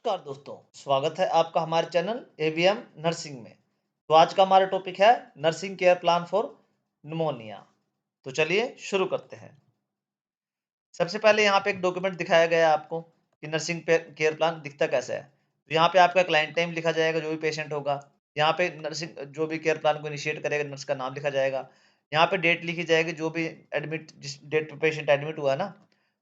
नमस्कार दोस्तों, स्वागत है आपका हमारे चैनल एवीएम नर्सिंग में। तो आज का हमारा टॉपिक है nursing care plan for pneumonia. तो चलिए शुरू करते हैं। सबसे पहले यहाँ पे एक डॉक्यूमेंट दिखाया गया है आपको कि नर्सिंग केयर प्लान दिखता कैसा है। तो यहाँ पे आपका क्लाइंट टाइम लिखा जाएगा जो भी पेशेंट होगा। यहाँ पे नर्सिंग जो भी केयर प्लान को इनिशिएट करेगा नर्स का नाम लिखा जाएगा। यहाँ पे डेट लिखी जाएगी जो भी एडमिट जिस डेट पे पेशेंट एडमिट हुआ है ना,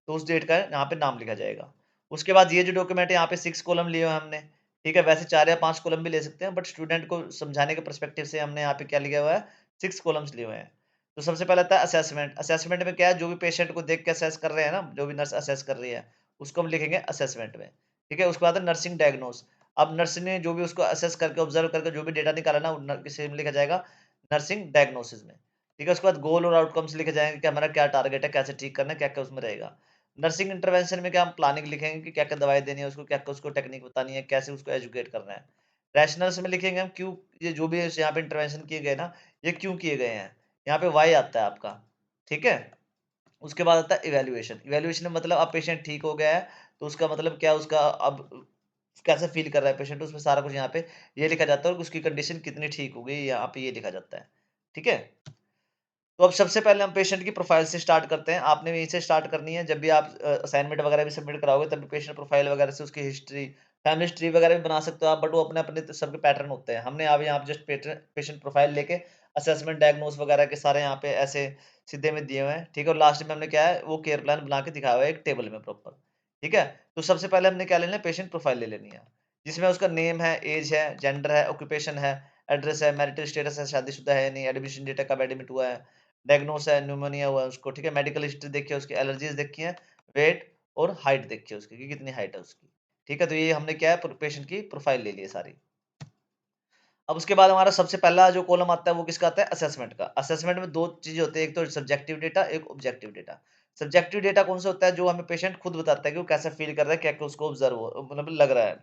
तो उस डेट का यहाँ पे नाम लिखा जाएगा। उसके बाद ये जो डॉक्यूमेंट है यहाँ पे 6 कॉलम लिए हुए हैं हमने। ठीक है, वैसे 4 या 5 कॉलम भी ले सकते हैं, बट स्टूडेंट को समझाने के पर्सपेक्टिव से हमने यहाँ पे क्या लिखा हुआ है, 6 कॉलम्स लिए हुए हैं। तो सबसे पहले आता है असेसमेंट। असेसमेंट में क्या है, जो भी पेशेंट को देख के असेस कर रहे हैं ना, जो भी नर्स असेस कर रही है, उसको हम लिखेंगे असेसमेंट में। ठीक है, उसके बाद है नर्सिंग डायग्नोस। अब नर्स ने जो भी उसको असेस करके ऑब्जर्व करके जो भी डेटा निकाला ना, किसी में लिखा जाएगा नर्सिंग डायग्नोसिस में। ठीक है, उसके बाद गोल और आउटकम्स लिखे जाएंगे कि हमारा क्या टारगेट है, कैसे ठीक करना है, क्या क्या उसमें रहेगा। नर्सिंग इंटरवेंशन में क्या हम प्लानिंग लिखेंगे कि क्या क्या दवाई देनी है उसको, क्या क्या उसको टेक्निक बतानी है, कैसे उसको एजुकेट करना है। रैशनल्स में लिखेंगे हम क्यों ये जो भी यहाँ पे इंटरवेंशन किए गए ना, ये क्यों किए गए हैं। यहाँ पे वाई आता है आपका। ठीक है, उसके बाद आता है इवैल्यूएशन। इवैल्यूएशन में मतलब अब पेशेंट ठीक हो गया है, तो उसका मतलब क्या, उसका अब कैसे फील कर रहा है पेशेंट, उसमें सारा कुछ यहाँ पे ये लिखा जाता है और उसकी कंडीशन कितनी ठीक हो गई यहाँ पे ये लिखा जाता है। ठीक है, तो अब सबसे पहले हम पेशेंट की प्रोफाइल से स्टार्ट करते हैं। आपने यहीं से स्टार्ट करनी है। जब भी आप असाइनमेंट वगैरह भी सबमिट कराओगे तब भी पेशेंट प्रोफाइल वगैरह से उसकी हिस्ट्री, फैमिली हिस्ट्री वगैरह भी बना सकते हो आप, बट वो अपने अपने सबके पैटर्न होते हैं। हमने अब यहाँ पे जस्ट पेशेंट प्रोफाइल लेके असेसमेंट डायग्नोस वगैरह के सारे यहाँ पे ऐसे सीधे में दिए हुए हैं। ठीक है, और लास्ट में हमने क्या है वो केयर प्लान बना के दिखाया हुआ है एक टेबल में प्रॉपर। ठीक है, तो सबसे पहले हमने क्या लेना है, पेशेंट प्रोफाइल ले लेनी है, जिसमें उसका नेम है, एज है, जेंडर है, ऑक्यूपेशन है, एड्रेस है, मैरिटल स्टेटस है, शादीशुदा है नहीं, एडमिशन डेटा कब एडमिट हुआ है, डायग्नोस है, न्यूमोनिया हुआ है उसको। ठीक है, मेडिकल हिस्ट्री देखी है उसकी, एलर्जीज देखी है, वेट और हाइट देखी है उसकी कि कितनी हाइट है उसकी। ठीक है, तो ये हमने क्या है पेशेंट की प्रोफाइल ले ली है सारी। अब उसके बाद हमारा सबसे पहला जो कॉलम आता है वो किसका आता है, असेसमेंट का। असेसमेंट में दो चीजें होती है, एक तो सब्जेक्टिव डेटा, एक ऑब्जेक्टिव डेटा। सब्जेक्टिव डेटा कौन सा होता है, जो हमें पेशेंट खुद बताता है कि वो कैसा फील कर रहा है, क्या क्या उसको ऑब्जर्व मतलब लग रहा है।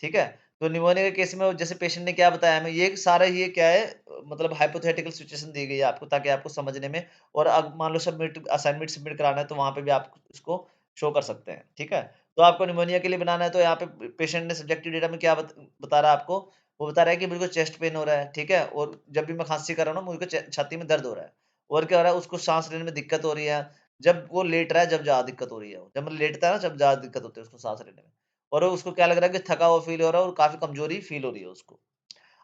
ठीक है, तो निमोनिया के केस में जैसे पेशेंट ने क्या बताया हमें, ये सारा ये क्या है, मतलब हाइपोथेटिकल सिचुएशन दी गई है आपको ताकि आपको समझने में, और अब मान लो सबमिट असाइनमेंट सबमिट कराना है तो वहां पे भी आप इसको शो कर सकते हैं। ठीक है, तो आपको निमोनिया के लिए बनाना है तो यहाँ पे पेशेंट ने सब्जेक्टिव डेटा में क्या बता रहा है आपको, वो बता रहा है कि मुझको चेस्ट पेन हो रहा है। ठीक है, और जब भी मैं खांसी कर रहा हूँ ना मुझको छाती में दर्द हो रहा है। और क्या हो रहा है, उसको सांस लेने में दिक्कत हो रही है। जब वो लेट रहा है जब ज्यादा दिक्कत हो रही है, जब लेटता है ना जब ज्यादा दिक्कत होती है उसको सांस लेने में। और उसको क्या लग रहा है कि थका हुआ फील हो रहा है और काफी कमजोरी फील हो रही है उसको।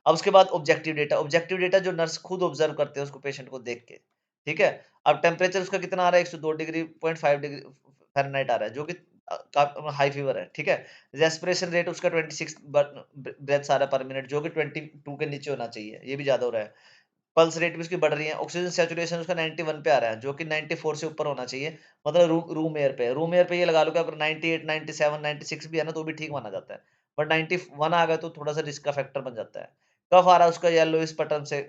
अब उसके बाद ऑब्जेक्टिव डेटा। ऑब्जेक्टिव डेटा जो नर्स खुद ऑब्जर्व करते हैं उसको पेशेंट को देख के। ठीक है, अब टेम्परेचर उसका कितना आ रहा है, 102 डिग्री 0.5 डिग्री फ़ारेनहाइट आ रहा है, जो कि हाई फीवर है। ठीक है, रेस्पिरेशन रेट उसका 26 ब्रेथ्स आ रहा है पर मिनट, जो कि 22 के नीचे होना चाहिए, ये भी ज्यादा हो रहा है। पल्स रेट भी उसकी बढ़ रही है। ऑक्सीजन सैचुरेशन उसका 91 पे आ रहा है, जो कि 94 से ऊपर होना चाहिए। मतलब रूम एयर पे, रूम एयर पे ये लगा लो कि अगर 98, 97, 96 भी है ना तो भी ठीक माना जाता है। बट 91 आ गया तो थोड़ा सा रिस्क का फैक्टर बन जाता है। कफ आ रहा है उसका येलोइश पैटर्न से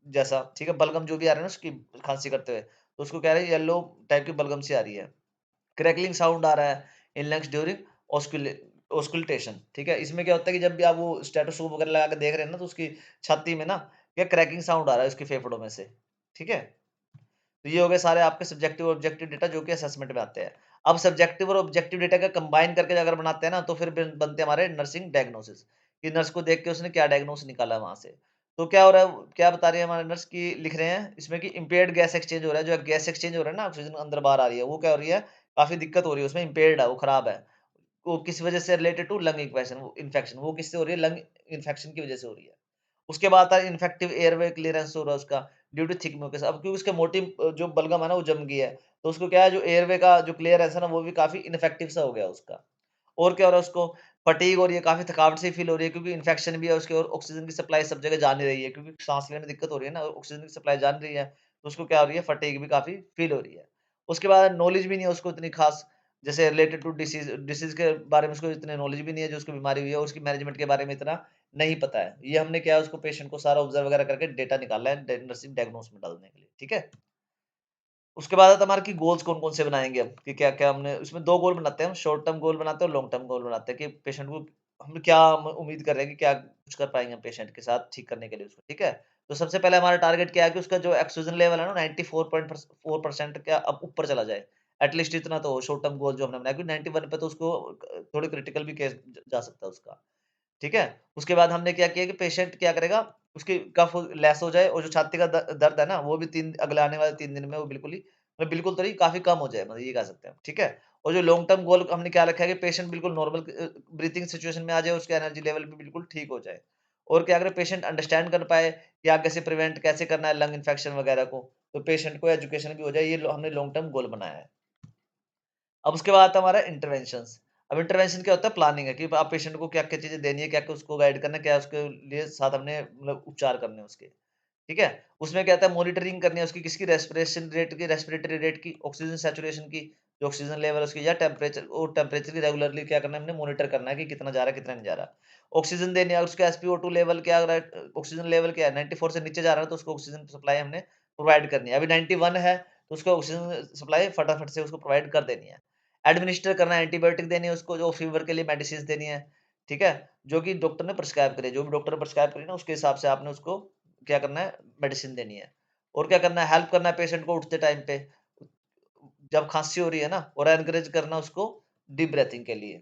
जैसा। ठीक है, बलगम जो भी आ रहा है ना उसकी खांसी करते हुए, तो उसको कह रहे हैं येलो टाइप की बलगम सी आ रही है। क्रैकलिंग साउंड आ रहा है इन लंग्स ड्यूरिंग ऑस्कुलेशन। ठीक है, इसमें क्या होता है कि जब भी आप वो स्टेथोस्कोप वगैरह लगा के देख रहे हैं ना तो उसकी छाती में ना क्या क्रैकिंग साउंड आ रहा है उसके फेफड़ों में से। ठीक है, तो ये हो गए सारे आपके सब्जेक्टिव और ऑब्जेक्टिव डेटा जो कि असेसमेंट में आते हैं। अब सब्जेक्टिव और ऑब्जेक्टिव डेटा का कंबाइन करके अगर बनाते हैं ना तो फिर बनते हैं हमारे नर्सिंग डायग्नोसिस, कि नर्स को देख के उसने क्या डायग्नोस निकाला वहां से। तो क्या हो रहा है, क्या बता रही है हमारे नर्स की, लिख रहे हैं इसमें कि इम्पेयर्ड गैस एक्सचेंज हो रहा है, जो गैस एक्सचेंज हो रहा है ना, ऑक्सीजन अंदर बाहर आ रही है, वो क्या हो रही है, काफी दिक्कत हो रही है उसमें, इम्पेयर्ड है, वो खराब है। वो किस वजह से रिलेटेड टू लंग इन्फेक्शन, वो किससे हो रही है, लंग इन्फेक्शन की वजह से हो रही है। उसके बाद आता है इन्फेक्टिव एयरवे क्लियरेंस हो रहा है उसका ड्यू टू थिक म्यूकस। अब क्योंकि उसके मोटी जो बलगम है ना वो जम गई है, तो उसको क्या है, जो एयरवे का जो क्लियरेंस है ना वो भी काफी इनफेक्टिव सा हो गया उसका। और क्या हो रहा है, उसको फटीग और ये काफी थकावट सी फील हो रही है, क्योंकि इन्फेक्शन भी है उसके, और ऑक्सीजन की सप्लाई सब जगह जा नहीं रही है, क्योंकि सांस लेने में दिक्कत हो रही है ना, ऑक्सीजन की सप्लाई जा नहीं रही है, तो उसको क्या हो रही है, फटीग भी काफी फील हो रही है। उसके बाद नॉलेज भी नहीं है उसको इतनी खास, जैसे रिलेटेड टू डिसीज डिसीज के बारे में उसको इतनी नॉलेज भी नहीं है, जो उसको बीमारी हुई है उसकी मैनेजमेंट के बारे में इतना नहीं पता है। ये हमने क्या है, उसको पेशेंट को सारा ऑब्जर्व वगैरह करके डेटा निकाला है नर्सिंग डायग्नोस में डालने के लिए। ठीक है, उसके बाद आता है हमारे की गोल्स कौन-कौन से बनाएँगे अब, कि क्या-क्या हमने उसमें 2 गोल बनाते हैं हम, शॉर्ट टर्म गोल बनाते हैं और लॉन्ग टर्म गोल बनाते हैं, कि पेशेंट को हम क्या उम्मीद कर रहे हैं कि क्या कुछ कर पाएँगे हम पेशेंट के साथ ठीक करने के लिए उसको। ठीक है, तो सबसे पहले हमारा टारगेट क्या है कि उसका जो ऑक्सीजन लेवल है ना 94.4% क्या अब ऊपर चला जाए। एटलीस्ट इतना तो शॉर्ट टर्म गोल जो हमने बनाया, क्योंकि 91 पे तो उसको थोड़ी क्रिटिकल भी केस जा सकता है उसका। ठीक है? उसके बाद हमने क्या किया कि पेशेंट क्या करेगा, उसकी कफ लेस हो जाए और जो छाती का दर्द है ना, वो भी 3 अगले आने वाले 3 दिन में वो बिल्कुल ही मतलब बिल्कुल तो नहीं, काफ़ी कम हो जाए, मतलब ये कह सकते हैं हम, ठीक है? और जो लॉन्ग टर्म गोल हमने क्या रखा है कि पेशेंट बिल्कुल नॉर्मल ब्रीथिंग सिचुएशन में आ जाए, उसकी एनर्जी लेवल भी बिल्कुल ठीक हो जाए। और क्या करें, पेशेंट अंडरस्टैंड कर पाए कि आगे से प्रिवेंट कैसे करना है लंग इन्फेक्शन वगैरह को, तो पेशेंट को एजुकेशन भी हो जाए, ये हमने लॉन्ग टर्म गोल बनाया है। अब उसके बाद आता है हमारा इंटरवेंशंस। अब इंटरवेंशन क्या होता है, प्लानिंग है कि आप पेशेंट को क्या-क्या चीज़ें देनी है, क्या-क्या उसको गाइड करना है, क्या उसके लिए साथ हमने मतलब उपचार करने हैं उसके। ठीक है? उसमें क्या होता है, मॉनिटरिंग करनी है उसकी, किसकी रेस्पिरेशन रेट की, रेस्पिरेटरी रेट की, ऑक्सीजन सैचुरेशन की, जो ऑक्सीजन लेवल है उसकी, या टेम्परेचर की रेगुलरली क्या करना है, हमने मॉनिटर करना है कि कितना जा रहा है, कितना नहीं जा रहा। ऑक्सीजन देनी है, उसका एसपीओ2 लेवल क्या ऑक्सीजन लेवल क्या है, 94 से नीचे जा रहा है तो उसको ऑक्सीजन सप्लाई हमने प्रोवाइड करनी है। अभी 91 है तो उसको ऑक्सीजन सप्लाई फटाफट से उसको प्रोवाइड कर देनी है। एडमिनिस्टर करना है, एंटीबायोटिक देनी है उसको, जो फीवर के लिए मेडिसिन देनी है, ठीक है? जो कि डॉक्टर ने प्रिस्क्राइब करी है, जो भी डॉक्टर ने प्रिस्क्राइब करी है ना, उसके हिसाब से आपने उसको क्या करना है, मेडिसिन देनी है। और क्या करना है, हेल्प करना है पेशेंट को उठते टाइम पे, जब खांसी हो रही है ना, और एनकरेज करना उसको डीप ब्रीथिंग के लिए।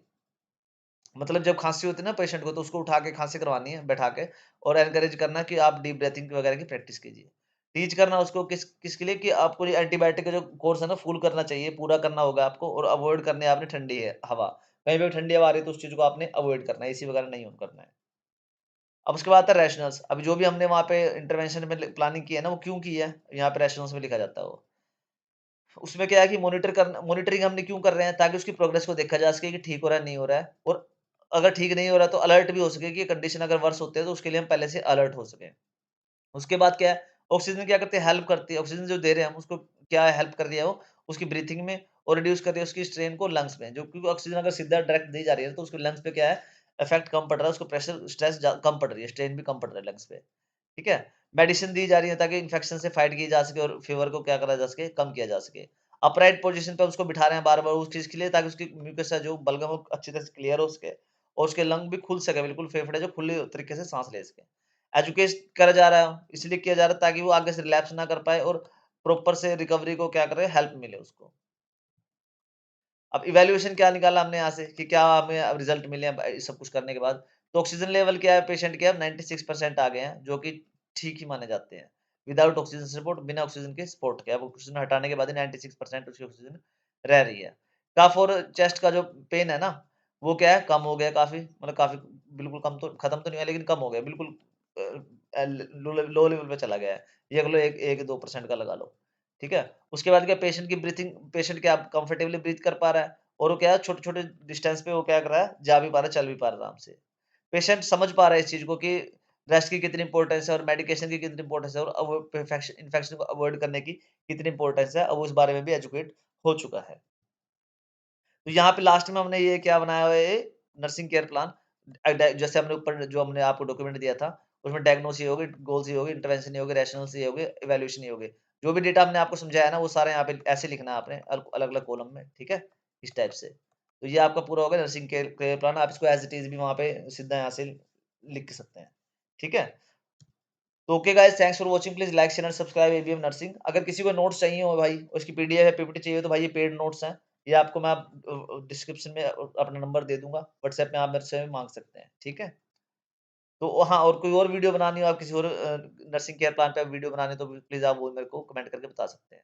मतलब जब खांसी होती है ना पेशेंट को, तो उसको उठा के खांसी करवानी है बैठा के, और एनकरेज करना कि आप डीप ब्रीथिंग वगैरह की प्रैक्टिस कीजिए। टीच करना उसको किसके लिए कि आपको ये एंटीबायोटिक का जो कोर्स है ना फुल करना चाहिए, पूरा करना होगा आपको, और अवॉइड करनी है आपने ठंडी है हवा। कहीं पे भी ठंडी हवा आ रही है तो उस चीज़ को आपने अवॉइड करना है, एसी वगैरह नहीं ऑन करना है। अब उसके बाद आता है रैशनल्स। अब जो भी हमने वहाँ पे इंटरवेंशन में प्लानिंग की है ना, वो क्यों की है? यहाँ पे रैशनल्स में लिखा जाता है वो। उसमें क्या है कि मॉनिटरिंग हमने क्यों कर रहे हैं, ताकि उसकी प्रोग्रेस को देखा जा सके कि ठीक हो रहा है, नहीं हो रहा है, और अगर ठीक नहीं हो रहा है तो अलर्ट भी हो सके कि कंडीशन अगर वर्स होते हैं तो उसके लिए हम पहले से अलर्ट हो सकें। उसके बाद क्या है, ऑक्सीजन क्या करती है, हेल्प करती है। ऑक्सीजन जो दे रहे हैं हम उसको, क्या हेल्प कर रही है वो, उसकी ब्रीथिंग में, और रिड्यूस कर रही है उसकी स्ट्रेन को लंग्स में। जो क्योंकि ऑक्सीजन अगर सीधा डायरेक्ट दी जा रही है तो उसके लंग्स पे क्या है, इफेक्ट कम पड़ रहा है, उसको प्रेशर स्ट्रेस कम पड़ रही है, स्ट्रेन भी कम पड़ रहा है लंग्स पे। ठीक है? मेडिसिन दी जा रही है ताकि इन्फेक्शन से फाइट की जा सके और फीवर को क्या करा जा सके, कम किया जा सके। अपराइट पोज़ीशन पे उसको बिठा रहे हैं बार-बार उस चीज़ के लिए, ताकि उसकी म्यूकस है जो बलगम, वो अच्छी तरह से क्लियर हो सके, और उसके लंग भी खुल सके, बिल्कुल फेफड़े जो खुले तरीके से साँस ले सके। एजुकेट करा जा रहा है, इसलिए किया जा रहा है ताकि वो आगे से रिलैप्स ना कर पाए, और प्रॉपर से रिकवरी को क्या करे, हेल्प मिले उसको। अब इवैल्यूएशन क्या निकाला हमने यहाँ से कि क्या हमें अब रिजल्ट मिले हैं सब कुछ करने के बाद। तो ऑक्सीजन लेवल क्या है पेशेंट के, अब 96% आ गए हैं, जो कि ठीक ही माने जाते हैं। विदाउट ऑक्सीजन सपोर्ट, बिना ऑक्सीजन के सपोर्ट के, अब ऑक्सीजन हटाने के बाद ही 96% उसकी ऑक्सीजन रह रही है। कफ और चेस्ट का जो पेन है ना, वो क्या है, कम हो गया काफ़ी, मतलब काफ़ी, बिल्कुल कम तो खत्म तो नहीं हुआ लेकिन कम हो गया, बिल्कुल लो लेवल पे चला गया है। ये अगर लो 1-2% का लगा लो। ठीक है? उसके बाद क्या, पेशेंट क्या कंफर्टेबली ब्रीथ कर पा रहा है, और वो क्या है छोटे-छोटे डिस्टेंस पे वो क्या कर रहा है, जा भी पा रहा है, चल भी पा रहा है आराम से। पेशेंट समझ पा रहा है इस चीज़ को कि रेस्ट की कितनी इंपॉर्टेंस है और मेडिकेशन की कितनी इंपॉर्टेंस है, और अब इन्फेक्शन को अवॉइड करने की कितनी इंपॉर्टेंस है, अब वो इस बारे में भी एजुकेट हो चुका है। तो यहाँ पे लास्ट में हमने ये क्या बनाया हुआ है, ये नर्सिंग केयर प्लान। जैसे हमने ऊपर जो हमने आपको डॉक्यूमेंट दिया था, उसमें डायग्नोस ये होगी, गोल्स ये होगी, इंटरवेंशन ये होगी, रैशनल्स ये होगे, इवैल्यूएशन ये होगे। जो भी डेटा हमने आपको समझाया ना, वो सारे यहाँ पे ऐसे लिखना है आपने, अलग-अलग कॉलम में, ठीक है? इस टाइप से। तो ये आपका पूरा हो गया नर्सिंग केयर केयर प्लान। आप इसको एज़ इट इज़ भी वहाँ पे सीधा यहाँ से लिख सकते हैं। ठीक है? तो okay guys, thanks for watching. Please like, share and subscribe ABM nursing. अगर किसी को नोट्स चाहिए हो भाई, उसकी पीडीएफ या पीपीटी चाहिए, तो भाई ये पेड नोट्स हैं। ये आपको मैं डिस्क्रिप्शन में अपना नंबर दे दूँगा। व्हाट्सएप में आप मेरे से माँग सकते हैं, ठीक है? तो हाँ, और कोई और वीडियो बनानी हो, आप किसी और नर्सिंग केयर प्लान पे वीडियो बनानी है, तो प्लीज़ आप वो मेरे को कमेंट करके बता सकते हैं।